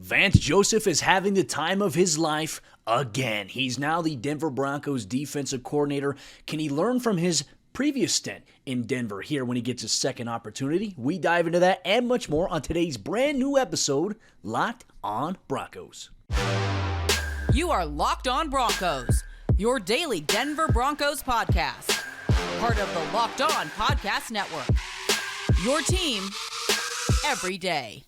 Vance Joseph is having the time of his life again. He's now the Denver Broncos defensive coordinator. Can he learn from his previous stint in Denver here when he gets his second opportunity? We dive into that and much more on today's brand new episode, Locked on Broncos. You are Locked on Broncos, your daily Denver Broncos podcast. Part of the Locked on Podcast Network. Your team every day.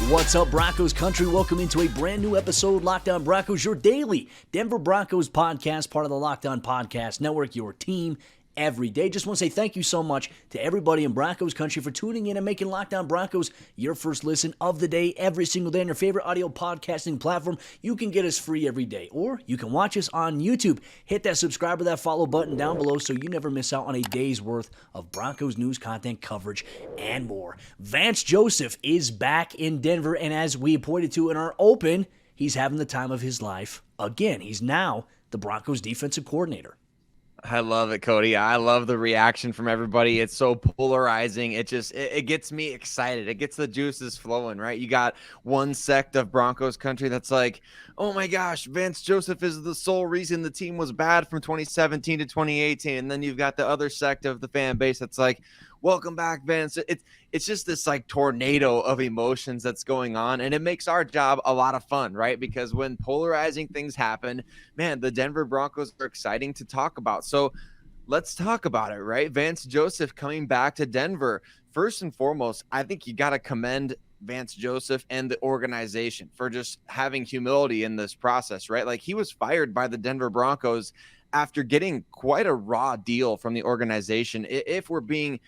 What's up, Broncos country? Welcome into a brand new episode, Locked on Broncos, your daily Denver Broncos podcast, part of the Locked on Podcast Network, your team every day. Just want to say thank you so much to everybody in Broncos country for tuning in and making Locked on Broncos your first listen of the day every single day on your favorite audio podcasting platform. You can get us free every day, or you can watch us on YouTube. Hit that subscribe or that follow button down below so you never miss out on a day's worth of Broncos news, content, coverage, and more. Vance Joseph is back in Denver, and as we pointed to in our open, he's having the time of his life again. He's now the Broncos defensive coordinator. I love it, Cody. I love the reaction from everybody. It's so polarizing. It gets me excited. It gets the juices flowing, right? You got one sect of Broncos country that's like, oh my gosh, Vance Joseph is the sole reason the team was bad from 2017 to 2018. And then you've got the other sect of the fan base that's like, welcome back, Vance. It's just this like tornado of emotions that's going on, and it makes our job a lot of fun, right? Because when polarizing things happen, man, the Denver Broncos are exciting to talk about. So let's talk about it, right? Vance Joseph coming back to Denver. First and foremost, I think you got to commend Vance Joseph and the organization for just having humility in this process, right? Like, he was fired by the Denver Broncos after getting quite a raw deal from the organization. If we're being,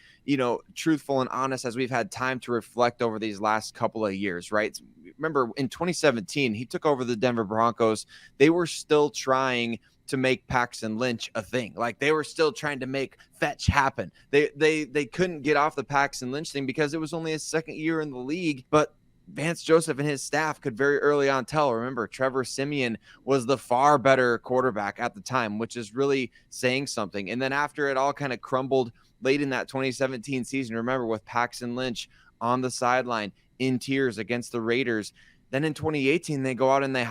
truthful and honest, as we've had time to reflect over these last couple of years, right? Remember in 2017, he took over the Denver Broncos. They were still trying to make Paxton Lynch a thing. Like, they were still trying to make fetch happen. They couldn't get off the Paxton Lynch thing because it was only his second year in the league, but Vance Joseph and his staff could very early on tell. Remember, Trevor Siemian was the far better quarterback at the time, which is really saying something. And then after it all kind of crumbled late in that 2017 season, remember, with Paxton Lynch on the sideline in tears against the Raiders. Then in 2018, they go out and they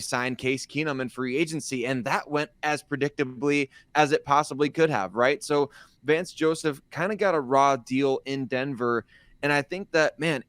sign Case Keenum in free agency, and that went as predictably as it possibly could have, right? So Vance Joseph kind of got a raw deal in Denver, and I think that, man,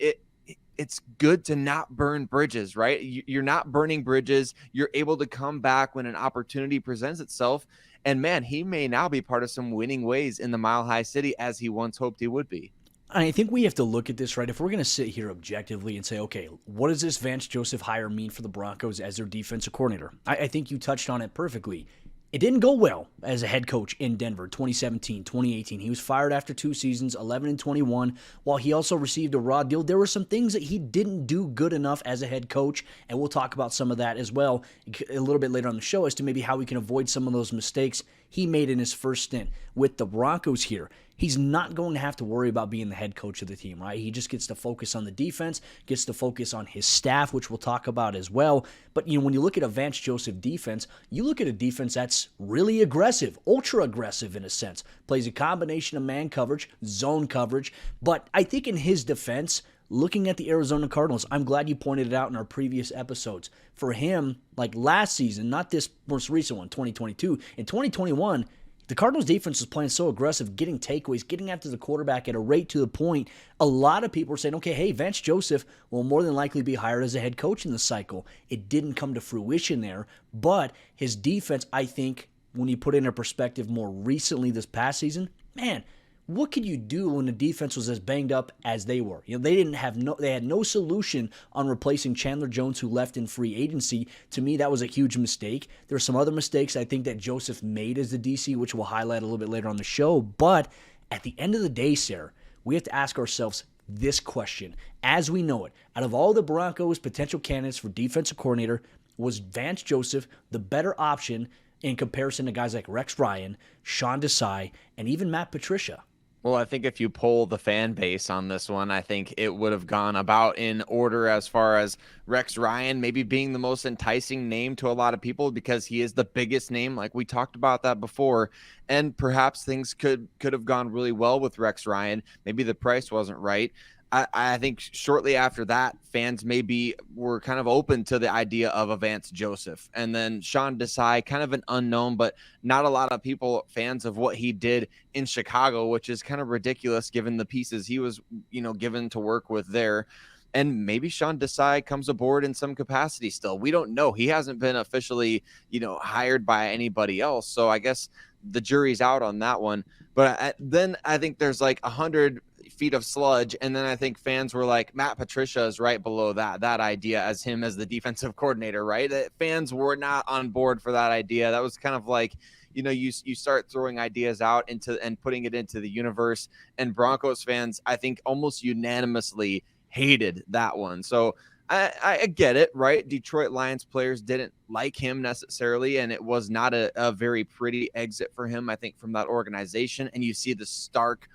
it's good to not burn bridges, right? You're not burning bridges. You're able to come back when an opportunity presents itself. And man, he may now be part of some winning ways in the Mile High City as he once hoped he would be. I think we have to look at this, right? If we're going to sit here objectively and say, okay, what does this Vance Joseph hire mean for the Broncos as their defensive coordinator? I think you touched on it perfectly. It didn't go well as a head coach in Denver, 2017, 2018. He was fired after 2 seasons, 11-21. While he also received a raw deal, there were some things that he didn't do good enough as a head coach, and we'll talk about some of that as well a little bit later on the show as to maybe how we can avoid some of those mistakes he made in his first stint with the Broncos here. He's not going to have to worry about being the head coach of the team, right? He just gets to focus on the defense, gets to focus on his staff, which we'll talk about as well. But, when you look at a Vance Joseph defense, you look at a defense that's really aggressive, ultra aggressive in a sense. Plays a combination of man coverage, zone coverage. But I think in his defense, looking at the Arizona Cardinals, I'm glad you pointed it out in our previous episodes. For him, like last season, not this most recent one, 2022, in 2021, the Cardinals defense was playing so aggressive, getting takeaways, getting after the quarterback at a rate to the point a lot of people were saying, okay, hey, Vance Joseph will more than likely be hired as a head coach in the cycle. It didn't come to fruition there, but his defense, I think, when you put it in a perspective more recently this past season, man, what could you do when the defense was as banged up as they were? They had no solution on replacing Chandler Jones, who left in free agency. To me, that was a huge mistake. There are some other mistakes I think that Joseph made as the DC, which we'll highlight a little bit later on the show. But at the end of the day, Sayre, we have to ask ourselves this question. As we know it, out of all the Broncos' potential candidates for defensive coordinator, was Vance Joseph the better option in comparison to guys like Rex Ryan, Sean Desai, and even Matt Patricia? Well, I think if you poll the fan base on this one, I think it would have gone about in order as far as Rex Ryan maybe being the most enticing name to a lot of people because he is the biggest name. Like we talked about that before, and perhaps things could have gone really well with Rex Ryan. Maybe the price wasn't right. I think shortly after that, fans maybe were kind of open to the idea of a Vance Joseph. And then Sean Desai, kind of an unknown, but not a lot of people fans of what he did in Chicago, which is kind of ridiculous given the pieces he was, given to work with there. And maybe Sean Desai comes aboard in some capacity still. We don't know. He hasn't been officially, hired by anybody else. So I guess the jury's out on that one. But then I think there's like 100 feet of sludge, and then I think fans were like, Matt Patricia is right below that idea as him as the defensive coordinator, right? Fans were not on board for that idea. That was kind of like, you start throwing ideas out into and putting it into the universe, and Broncos fans, I think, almost unanimously hated that one. So I get it, right? Detroit Lions players didn't like him necessarily, and it was not a very pretty exit for him, I think, from that organization. And you see the stark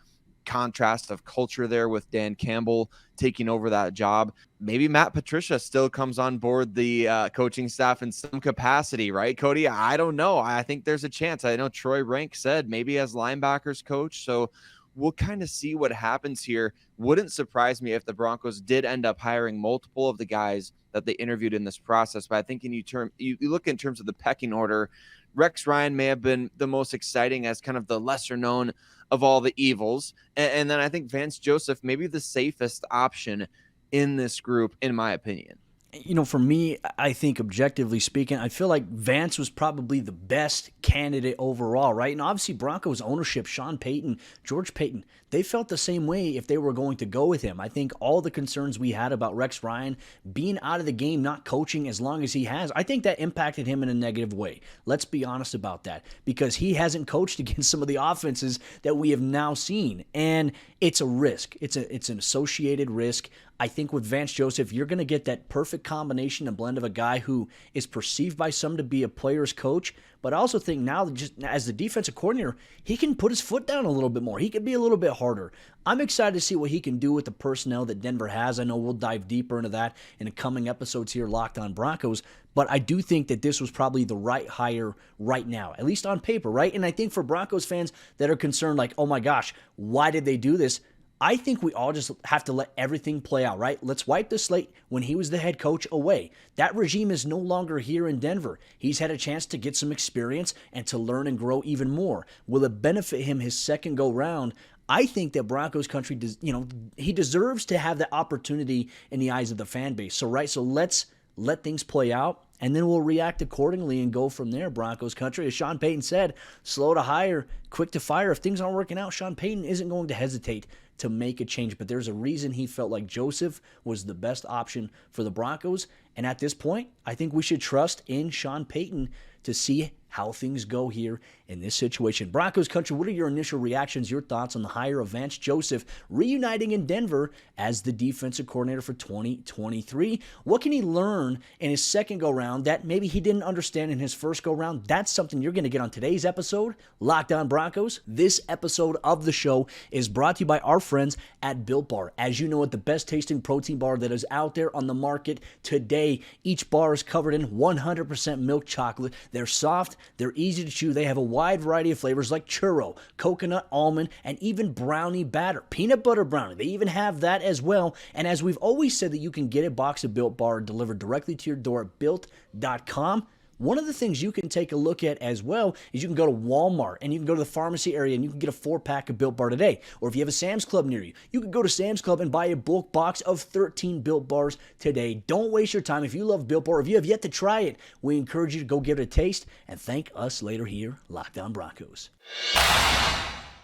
contrast of culture there with Dan Campbell taking over that job. Maybe Matt Patricia still comes on board the coaching staff in some capacity, right, Cody? I don't know. I think there's a chance. I know Troy Rank said maybe as linebackers coach. So we'll kind of see what happens here. Wouldn't surprise me if the Broncos did end up hiring multiple of the guys that they interviewed in this process. But I think you look in terms of the pecking order, Rex Ryan may have been the most exciting as kind of the lesser known of all the evils. And then I think Vance Joseph may be the safest option in this group, in my opinion. For me, I think objectively speaking, I feel like Vance was probably the best candidate overall, right? And obviously Broncos ownership, Sean Payton, George Payton, they felt the same way if they were going to go with him. I think all the concerns we had about Rex Ryan being out of the game, not coaching as long as he has, I think that impacted him in a negative way. Let's be honest about that, because he hasn't coached against some of the offenses that we have now seen. And it's a risk. It's an associated risk. I think with Vance Joseph, you're going to get that perfect combination and blend of a guy who is perceived by some to be a player's coach, but I also think now, just as the defensive coordinator, he can put his foot down a little bit more. He can be a little bit harder. I'm excited to see what he can do with the personnel that Denver has. I know we'll dive deeper into that in the coming episodes here, Locked On Broncos, but I do think that this was probably the right hire right now, at least on paper, right? And I think for Broncos fans that are concerned, like, oh my gosh, why did they do this? I think we all just have to let everything play out, right? Let's wipe the slate when he was the head coach away. That regime is no longer here in Denver. He's had a chance to get some experience and to learn and grow even more. Will it benefit him his second go round? I think that Broncos country, he deserves to have the opportunity in the eyes of the fan base. So let's let things play out, and then we'll react accordingly and go from there, Broncos country. As Sean Payton said, slow to hire, quick to fire. If things aren't working out, Sean Payton isn't going to hesitate to make a change. But there's a reason he felt like Joseph was the best option for the Broncos. And at this point, I think we should trust in Sean Payton to see how things go here in this situation. Broncos country, what are your initial reactions, your thoughts on the hire of Vance Joseph reuniting in Denver as the defensive coordinator for 2023? What can he learn in his second go-round that maybe he didn't understand in his first go-round? That's something you're going to get on today's episode, Locked On Broncos. This episode of the show is brought to you by our friends at Built Bar. As you know, it's the best tasting protein bar that is out there on the market today. Each bar is covered in 100% milk chocolate. They're soft, they're easy to chew. They have a wide variety of flavors like churro, coconut, almond, and even brownie batter. Peanut butter brownie, they even have that as well. And as we've always said, that you can get a box of Built Bar delivered directly to your door at built.com. One of the things you can take a look at as well is you can go to Walmart and you can go to the pharmacy area and you can get a 4-pack of Built Bar today. Or if you have a Sam's Club near you, you can go to Sam's Club and buy a bulk box of 13 Built Bars today. Don't waste your time. If you love Built Bar, if you have yet to try it, we encourage you to go give it a taste and thank us later here, Locked On Broncos.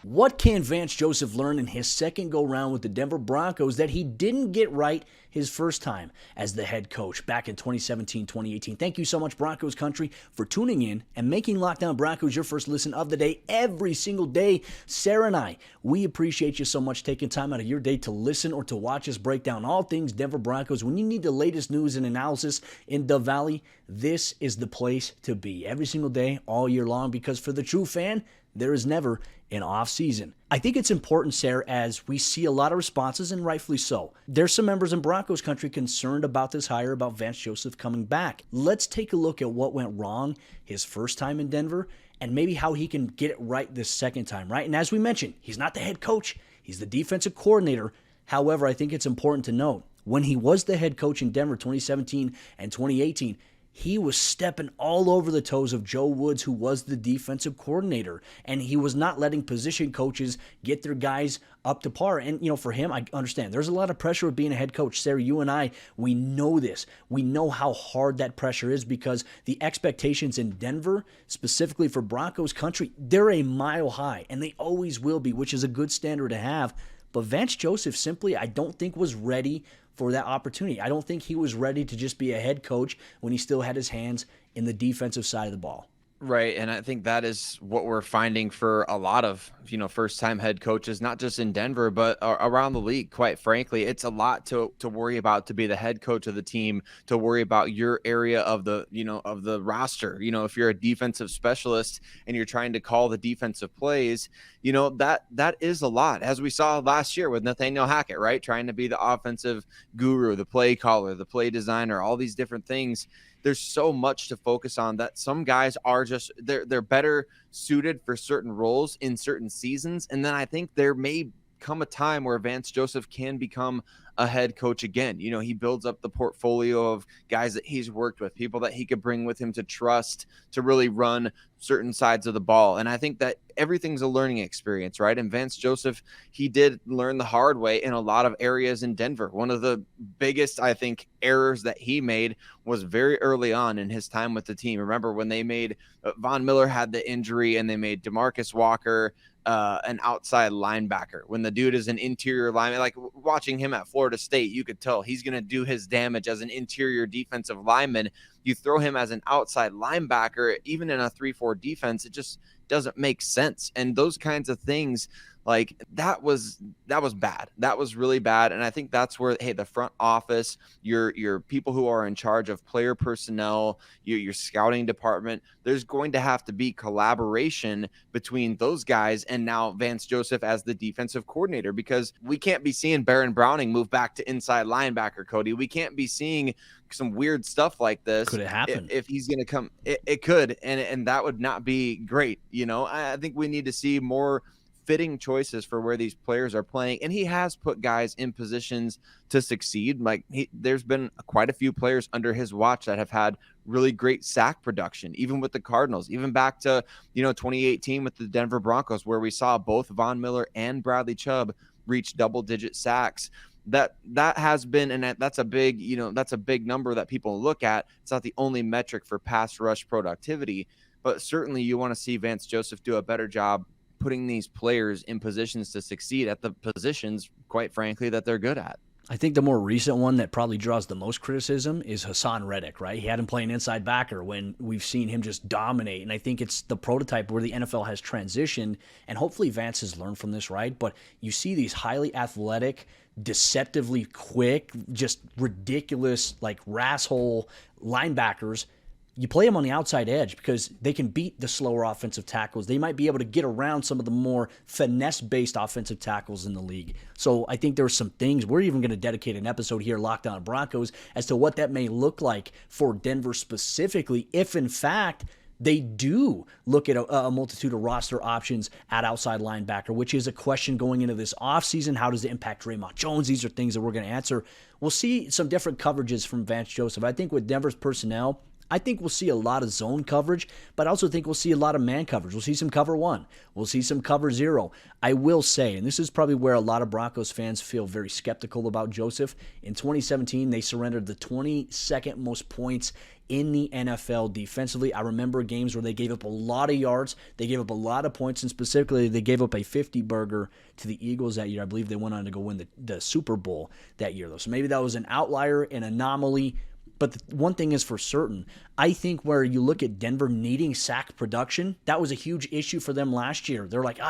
What can Vance Joseph learn in his second go-round with the Denver Broncos that he didn't get right his first time as the head coach back in 2017-2018? Thank you so much, Broncos country, for tuning in and making Locked On Broncos your first listen of the day every single day. Sayre and I, we appreciate you so much taking time out of your day to listen or to watch us break down all things Denver Broncos. When you need the latest news and analysis in the Valley, this is the place to be every single day, all year long, because for the true fan, there is never an off season. I think it's important, Sayre, as we see a lot of responses, and rightfully so. There's some members in Broncos country concerned about this hire, about Vance Joseph coming back. Let's take a look at what went wrong his first time in Denver and maybe how he can get it right this second time, right? And as we mentioned, he's not the head coach. He's the defensive coordinator. However, I think it's important to note, when he was the head coach in Denver 2017 and 2018, he was stepping all over the toes of Joe Woods, who was the defensive coordinator, and he was not letting position coaches get their guys up to par. And, for him, I understand there's a lot of pressure with being a head coach. Sayre, you and I, we know this. We know how hard that pressure is because the expectations in Denver, specifically for Broncos country, they're a mile high, and they always will be, which is a good standard to have. But Vance Joseph simply, I don't think, was ready for that opportunity. I don't think he was ready to just be a head coach when he still had his hands in the defensive side of the ball. Right. And I think that is what we're finding for a lot of, first-time head coaches, not just in Denver, but around the league. Quite frankly, it's a lot to worry about to be the head coach of the team, to worry about your area of the, of the roster. If you're a defensive specialist and you're trying to call the defensive plays, that is a lot, as we saw last year with Nathaniel Hackett, right? Trying to be the offensive guru, the play caller, the play designer, all these different things. There's so much to focus on that some guys are just they're better suited for certain roles in certain seasons. And then I think there may come a time where Vance Joseph can become a head coach again. He builds up the portfolio of guys that he's worked with, people that he could bring with him to trust to really run certain sides of the ball. And I think that everything's a learning experience, right? And Vance Joseph, he did learn the hard way in a lot of areas in Denver. One of the biggest, I think, errors that he made was very early on in his time with the team. Remember when they made Von Miller had the injury and they made DeMarcus Walker an outside linebacker, when the dude is an interior lineman. Like watching him at Florida State, you could tell he's going to do his damage as an interior defensive lineman. You throw him as an outside linebacker, even in a 3-4 defense, it just doesn't make sense. And those kinds of things, like that was bad. That was really bad. And I think that's where, hey, the front office, your people who are in charge of player personnel, your scouting department, there's going to have to be collaboration between those guys and now Vance Joseph as the defensive coordinator, because we can't be seeing Baron Browning move back to inside linebacker, Cody. We can't be seeing some weird stuff like this. Could it happen? If he's going to come, it could. And that would not be great. I think we need to see more fitting choices for where these players are playing. And he has put guys in positions to succeed. Like there's been quite a few players under his watch that have had really great sack production, even with the Cardinals, even back to, 2018 with the Denver Broncos, where we saw both Von Miller and Bradley Chubb reach double-digit sacks. That has been, and that's a big, that's a big number that people look at. It's not the only metric for pass rush productivity, but certainly you want to see Vance Joseph do a better job putting these players in positions to succeed at the positions, quite frankly, that they're good at. I think the more recent one that probably draws the most criticism is Hassan Reddick, right? He had him playing inside backer when we've seen him just dominate. And I think it's the prototype where the NFL has transitioned, and hopefully Vance has learned from this, right? But you see these highly athletic, deceptively quick, just ridiculous, like rasshole linebackers. You play them on the outside edge because they can beat the slower offensive tackles. They might be able to get around some of the more finesse-based offensive tackles in the league. So I think there's some things. We're even going to dedicate an episode here, Locked On Broncos, as to what that may look like for Denver specifically, if in fact they do look at a multitude of roster options at outside linebacker, which is a question going into this offseason. How does it impact Draymond Jones? These are things that we're going to answer. We'll see some different coverages from Vance Joseph. I think with Denver's personnel, I think we'll see a lot of zone coverage, but I also think we'll see a lot of man coverage. We'll see some cover 1. We'll see some cover 0. I will say, and this is probably where a lot of Broncos fans feel very skeptical about Joseph, in 2017, they surrendered the 22nd most points in the NFL defensively. I remember games where they gave up a lot of yards, they gave up a lot of points, and specifically they gave up a 50-burger to the Eagles that year. I believe they went on to go win the Super Bowl that year, though. So maybe that was an outlier, an anomaly. But the one thing is for certain, I think where you look at Denver needing sack production, that was a huge issue for them last year. They're like,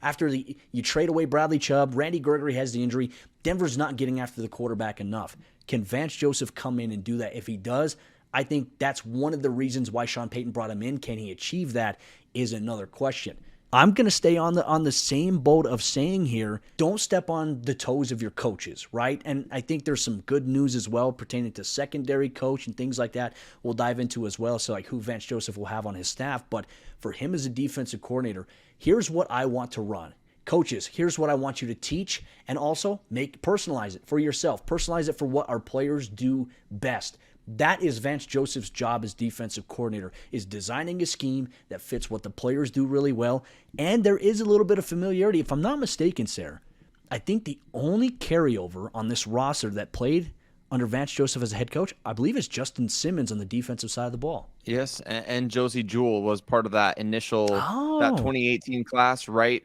after you trade away Bradley Chubb, Randy Gregory has the injury, Denver's not getting after the quarterback enough. Can Vance Joseph come in and do that? If he does, I think that's one of the reasons why Sean Payton brought him in. Can he achieve that is another question. I'm going to stay on the same boat of saying here, don't step on the toes of your coaches, right? And I think there's some good news as well pertaining to secondary coach and things like that we'll dive into as well. So like who Vance Joseph will have on his staff. But for him as a defensive coordinator, here's what I want to run. Coaches, here's what I want you to teach, and also personalize it for yourself. Personalize it for what our players do best. That is Vance Joseph's job as defensive coordinator, is designing a scheme that fits what the players do really well. And there is a little bit of familiarity. If I'm not mistaken, Sayre, I think the only carryover on this roster that played under Vance Joseph as a head coach, I believe, is Justin Simmons on the defensive side of the ball. Yes, and Josie Jewell was part of that initial that 2018 class, right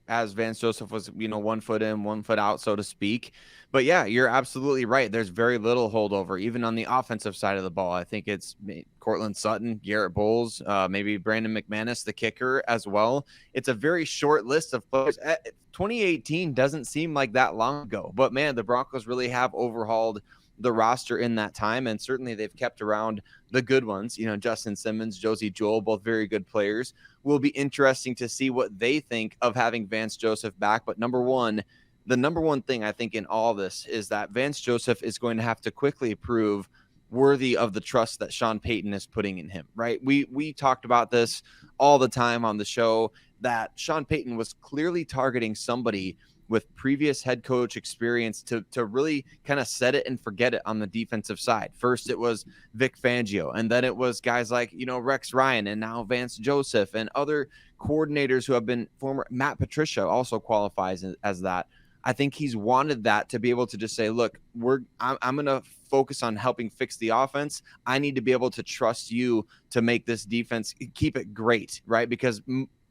as Vance Joseph was, 1 foot in, 1 foot out, so to speak. But yeah, you're absolutely right. There's very little holdover, even on the offensive side of the ball. I think it's Cortland Sutton, Garrett Bowles, maybe Brandon McManus, the kicker as well. It's a very short list of players. 2018 doesn't seem like that long ago, but man, the Broncos really have overhauled the roster in that time, and certainly they've kept around the good ones. Justin Simmons, Josie Jewell, both very good players. Will be interesting to see what they think of having Vance Joseph back. But the number one thing I think in all this is that Vance Joseph is going to have to quickly prove worthy of the trust that Sean Payton is putting in him, right? We talked about this all the time on the show, that Sean Payton was clearly targeting somebody with previous head coach experience to really kind of set it and forget it on the defensive side. First, it was Vic Fangio, and then it was guys like, Rex Ryan, and now Vance Joseph, and other coordinators who have been former. Matt Patricia also qualifies as that. I think he's wanted that to be able to just say, look, I'm going to focus on helping fix the offense. I need to be able to trust you to make this defense, keep it great, right? Because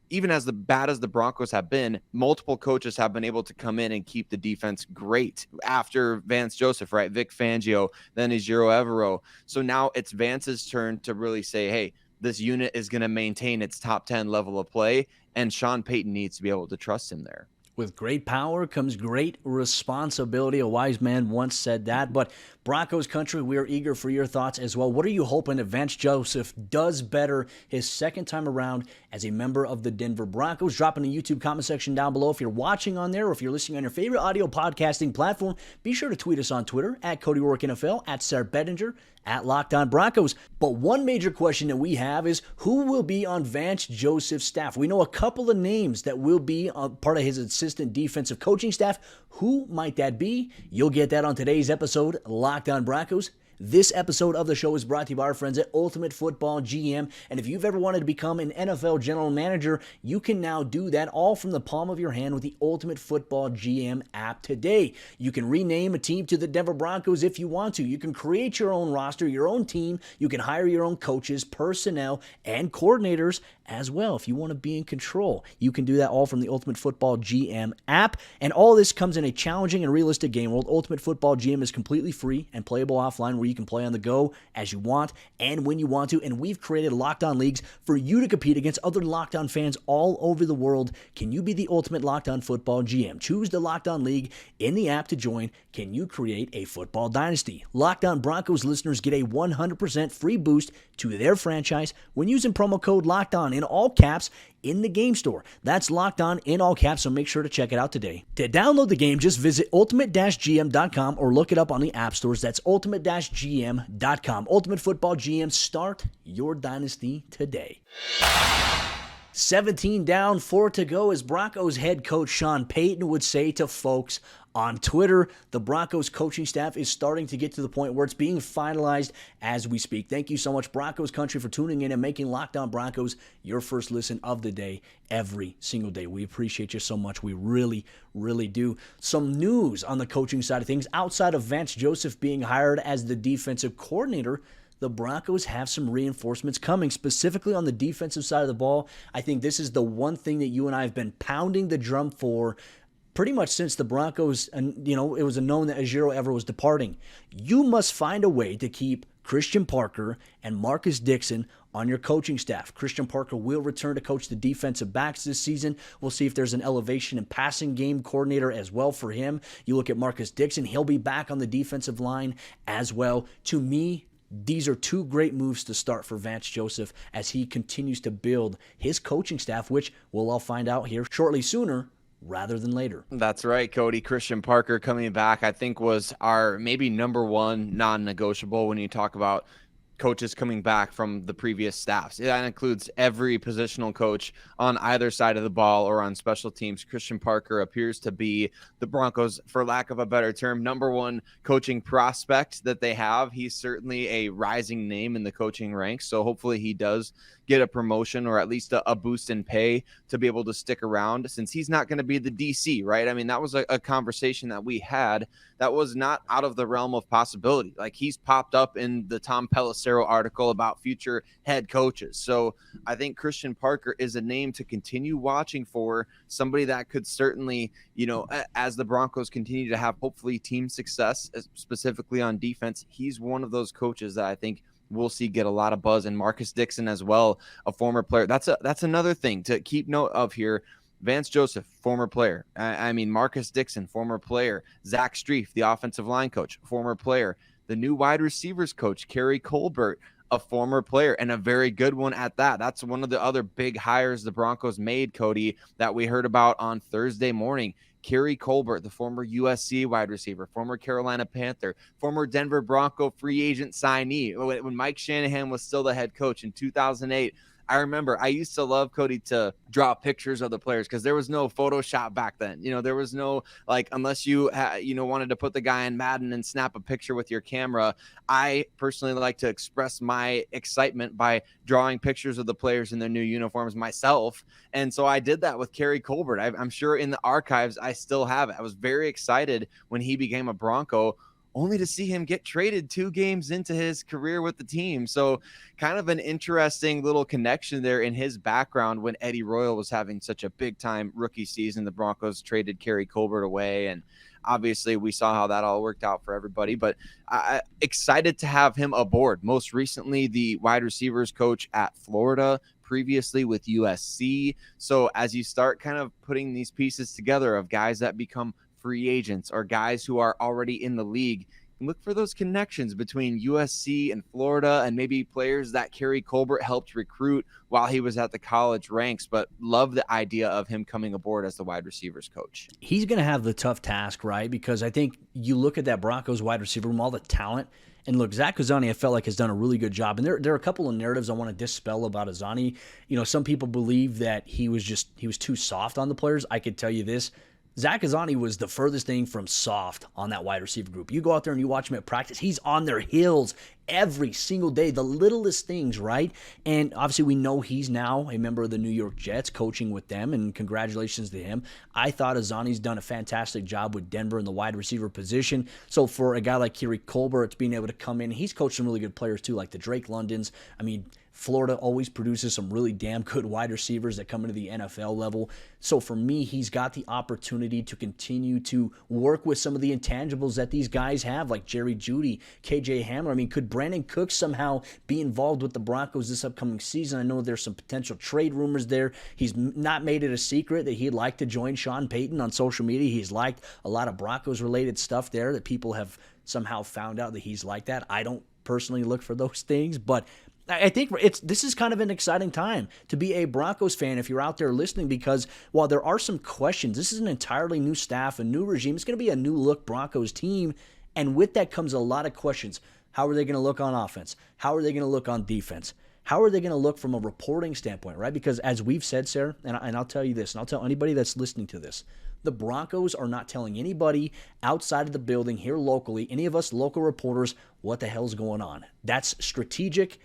even as bad as the Broncos have been, multiple coaches have been able to come in and keep the defense great after Vance Joseph, right? Vic Fangio, then Ejiro Evero. So now it's Vance's turn to really say, hey, this unit is going to maintain its top 10 level of play, and Sean Payton needs to be able to trust him there. With great power comes great responsibility. A wise man once said that. But Broncos country, we are eager for your thoughts as well. What are you hoping that Vance Joseph does better his second time around as a member of the Denver Broncos? Drop in the YouTube comment section down below. If you're watching on there or if you're listening on your favorite audio podcasting platform, be sure to tweet us on Twitter at Cody Roark NFL, at Sayre Bedinger, at Locked On Broncos. But one major question that we have is who will be on Vance Joseph's staff? We know a couple of names that will be part of his assistant defensive coaching staff. Who might that be? You'll get that on today's episode, Locked On Broncos. This episode of the show is brought to you by our friends at Ultimate Football GM. And if you've ever wanted to become an NFL general manager, you can now do that all from the palm of your hand with the Ultimate Football GM app today. You can rename a team to the Denver Broncos if you want to. You can create your own roster, your own team. You can hire your own coaches, personnel, and coordinators as well. If you want to be in control, you can do that all from the Ultimate Football GM app. And all this comes in a challenging and realistic game world. Ultimate Football GM is completely free and playable offline, where you can play on the go as you want and when you want to. And we've created Locked On Leagues for you to compete against other Locked On fans all over the world. Can you be the ultimate Locked On Football GM? Choose the Locked On League in the app to join. Can you create a football dynasty? Locked On Broncos listeners get a 100% free boost to their franchise when using promo code Locked On in all caps in the game store. That's Locked On in all caps, so make sure to check it out today. To download the game, just visit ultimate-gm.com or look it up on the app stores. That's ultimate-gm.com. Ultimate Football GM, start your dynasty today. 17 down, 4 to go, as Broncos head coach Sean Payton would say to folks on Twitter. The Broncos coaching staff is starting to get to the point where it's being finalized as we speak. Thank you so much, Broncos country, for tuning in and making Locked On Broncos your first listen of the day every single day. We appreciate you so much. We really, really do. Some news on the coaching side of things. Outside of Vance Joseph being hired as the defensive coordinator, the Broncos have some reinforcements coming, specifically on the defensive side of the ball. I think this is the one thing that you and I have been pounding the drum for pretty much since the Broncos, and it was known that Ejiro Evero was departing. You must find a way to keep Christian Parker and Marcus Dixon on your coaching staff. Christian Parker will return to coach the defensive backs this season. We'll see if there's an elevation in passing game coordinator as well for him. You look at Marcus Dixon, he'll be back on the defensive line as well. To me, These are two great moves to start for Vance Joseph as he continues to build his coaching staff, which we'll all find out here shortly sooner rather than later. That's right, Cody. Christian Parker coming back, I think, was our maybe number one non-negotiable when you talk about coaches coming back from the previous staffs. That includes every positional coach on either side of the ball or on special teams. Christian Parker appears to be the Broncos, for lack of a better term, number one coaching prospect that they have. He's certainly a rising name in the coaching ranks, so hopefully he does get a promotion or at least a boost in pay to be able to stick around, since he's not going to be the DC, right? I mean, that was a conversation that we had that was not out of the realm of possibility. Like, he's popped up in the Tom Pelissero article about future head coaches. So I think Christian Parker is a name to continue watching for, somebody that could certainly, as the Broncos continue to have hopefully team success, specifically on defense, he's one of those coaches that I think we'll see get a lot of buzz. And Marcus Dixon as well, a former player. That's another thing to keep note of here. Vance Joseph, former player. I mean, Marcus Dixon, former player. Zach Strief, the offensive line coach, former player. The new wide receivers coach, Kerry Colbert, a former player, and a very good one at that. That's one of the other big hires the Broncos made, Cody, that we heard about on Thursday morning. Kerry Colbert, the former USC wide receiver, former Carolina Panther, former Denver Bronco free agent signee. When Mike Shanahan was still the head coach in 2008, I remember I used to love, Cody, to draw pictures of the players because there was no Photoshop back then. There was no, unless you wanted to put the guy in Madden and snap a picture with your camera. I personally like to express my excitement by drawing pictures of the players in their new uniforms myself. And so I did that with Kerry Colbert. I'm sure in the archives I still have it. I was very excited when he became a Bronco, only to see him get traded 2 games into his career with the team. So kind of an interesting little connection there in his background when Eddie Royal was having such a big time rookie season. The Broncos traded Kerry Colbert away, and obviously we saw how that all worked out for everybody, but excited to have him aboard. Most recently, the wide receivers coach at Florida, previously with USC. So as you start kind of putting these pieces together of guys that become free agents or guys who are already in the league, look for those connections between USC and Florida, and maybe players that Kerry Colbert helped recruit while he was at the college ranks. But love the idea of him coming aboard as the wide receivers coach. He's going to have the tough task, right? Because I think you look at that Broncos wide receiver room, all the talent, and look, Zach Azzanni, I felt like, has done a really good job. And there are a couple of narratives I want to dispel about Azzanni. Some people believe that he was too soft on the players. I could tell you this. Zach Azzanni was the furthest thing from soft on that wide receiver group. You go out there and you watch him at practice, he's on their heels every single day, the littlest things, right? And obviously we know he's now a member of the New York Jets, coaching with them, and congratulations to him. I thought Azzanni's done a fantastic job with Denver in the wide receiver position. So for a guy like Kerry Colbert, it's being able to come in. He's coached some really good players too, like the Drake Londons. I mean, Florida always produces some really damn good wide receivers that come into the NFL level. So for me, he's got the opportunity to continue to work with some of the intangibles that these guys have, like Jerry Jeudy, KJ Hamler. I mean, could Brandon Cooks somehow be involved with the Broncos this upcoming season? I know there's some potential trade rumors there. He's not made it a secret that he'd like to join Sean Payton on social media. He's liked a lot of Broncos-related stuff there that people have somehow found out that he's like that. I don't personally look for those things, but I think this is kind of an exciting time to be a Broncos fan if you're out there listening, because while there are some questions, this is an entirely new staff, a new regime. It's going to be a new look Broncos team, and with that comes a lot of questions. How are they going to look on offense? How are they going to look on defense? How are they going to look from a reporting standpoint, right? Because as we've said, Sayre, and I'll tell you this, and I'll tell anybody that's listening to this, the Broncos are not telling anybody outside of the building here locally, any of us local reporters, what the hell's going on. That's strategic.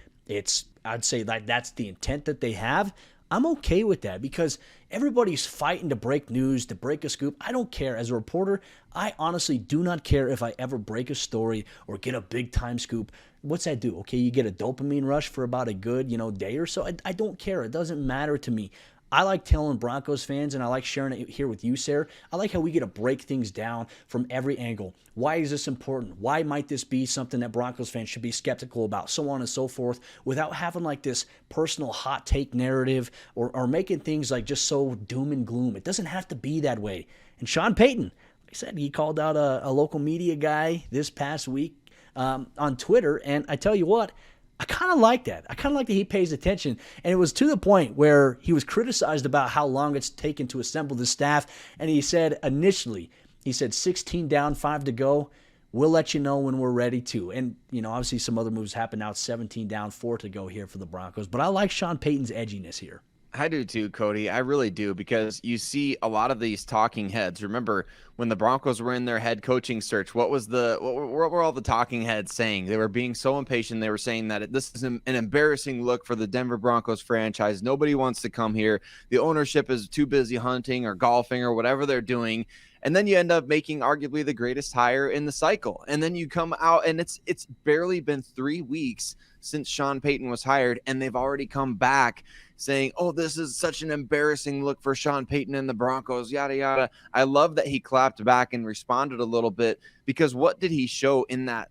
I'd say that's the intent that they have. I'm okay with that because everybody's fighting to break news, to break a scoop. I don't care. As a reporter, I honestly do not care if I ever break a story or get a big time scoop. What's that do? Okay, you get a dopamine rush for about a good, day or so. I don't care. It doesn't matter to me. I like telling Broncos fans, and I like sharing it here with you, Sayre. I like how we get to break things down from every angle. Why is this important? Why might this be something that Broncos fans should be skeptical about? So on and so forth, without having like this personal hot take narrative or making things like just so doom and gloom. It doesn't have to be that way. And Sean Payton, like I said, he called out a local media guy this past week on Twitter. And I tell you what, I kind of like that. I kind of like that he pays attention. And it was to the point where he was criticized about how long it's taken to assemble the staff. And he said initially, 16 down, 5 to go. We'll let you know when we're ready to. And, obviously some other moves happen now. It's 17 down, 4 to go here for the Broncos. But I like Sean Payton's edginess here. I do too, Cody. I really do, because you see a lot of these talking heads. Remember when the Broncos were in their head coaching search, what were all the talking heads saying? They were being so impatient. They were saying that this is an embarrassing look for the Denver Broncos franchise. Nobody wants to come here. The ownership is too busy hunting or golfing or whatever they're doing. And then you end up making arguably the greatest hire in the cycle. And then you come out and it's barely been 3 weeks since Sean Payton was hired, and they've already come back saying, oh, this is such an embarrassing look for Sean Payton and the Broncos, yada, yada. I love that he clapped back and responded a little bit, because what did he show in that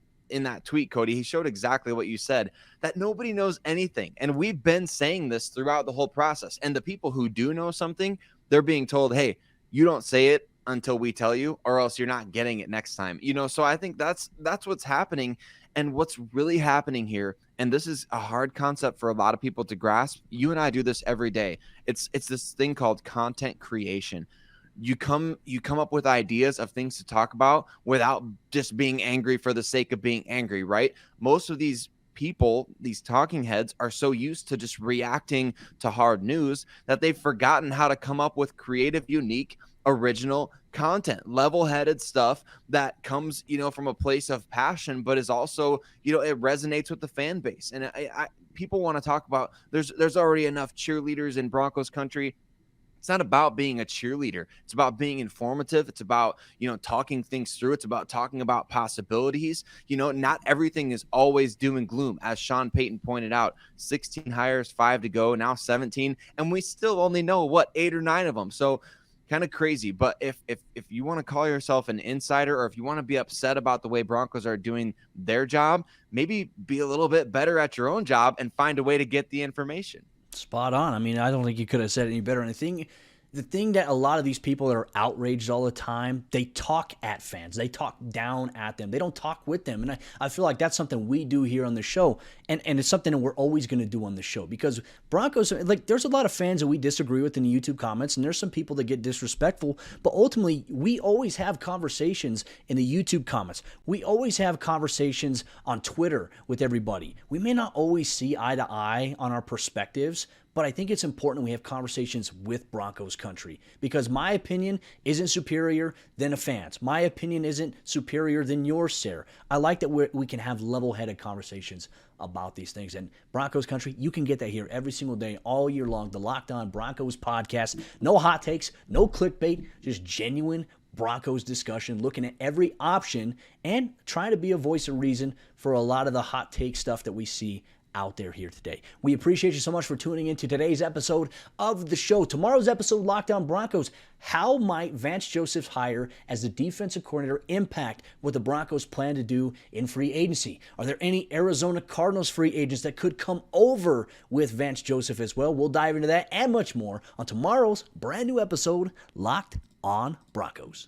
tweet, Cody? He showed exactly what you said, that nobody knows anything. And we've been saying this throughout the whole process. And the people who do know something, they're being told, hey, you don't say it until we tell you, or else you're not getting it next time. So I think that's what's happening. And what's really happening here, and this is a hard concept for a lot of people to grasp. You and I do this every day. It's this thing called content creation. You come up with ideas of things to talk about without just being angry for the sake of being angry, right? Most of these people, these talking heads, are so used to just reacting to hard news that they've forgotten how to come up with creative, unique, original content, level-headed stuff that comes, from a place of passion, but is also, it resonates with the fan base. And people want to talk about, there's already enough cheerleaders in Broncos country. It's not about being a cheerleader. It's about being informative. It's about, talking things through. It's about talking about possibilities. Not everything is always doom and gloom. As Sean Payton pointed out, 16 hires, 5 to go, now 17. And we still only know, 8 or 9 of them. So kind of crazy. But if you want to call yourself an insider, or if you want to be upset about the way Broncos are doing their job, maybe be a little bit better at your own job and find a way to get the information. Spot on. I mean, I don't think you could have said it any better. And the thing that a lot of these people that are outraged all the time, they talk at fans. They talk down at them. They don't talk with them. And I feel like that's something we do here on the show. And it's something that we're always going to do on the show, because Broncos, there's a lot of fans that we disagree with in the YouTube comments, and there's some people that get disrespectful. But ultimately, we always have conversations in the YouTube comments. We always have conversations on Twitter with everybody. We may not always see eye to eye on our perspectives, but I think it's important we have conversations with Broncos country, because my opinion isn't superior than a fan's. My opinion isn't superior than yours, Sayre. I like that we can have level-headed conversations about these things. And Broncos country, you can get that here every single day, all year long. The Locked On Broncos podcast. No hot takes, no clickbait, just genuine Broncos discussion, looking at every option and trying to be a voice of reason for a lot of the hot take stuff that we see out there here today. We appreciate you so much for tuning in to today's episode of the show. Tomorrow's episode, Locked On Broncos. How might Vance Joseph's hire as the defensive coordinator impact what the Broncos plan to do in free agency? Are there any Arizona Cardinals free agents that could come over with Vance Joseph as well? We'll dive into that and much more on tomorrow's brand new episode, Locked On Broncos.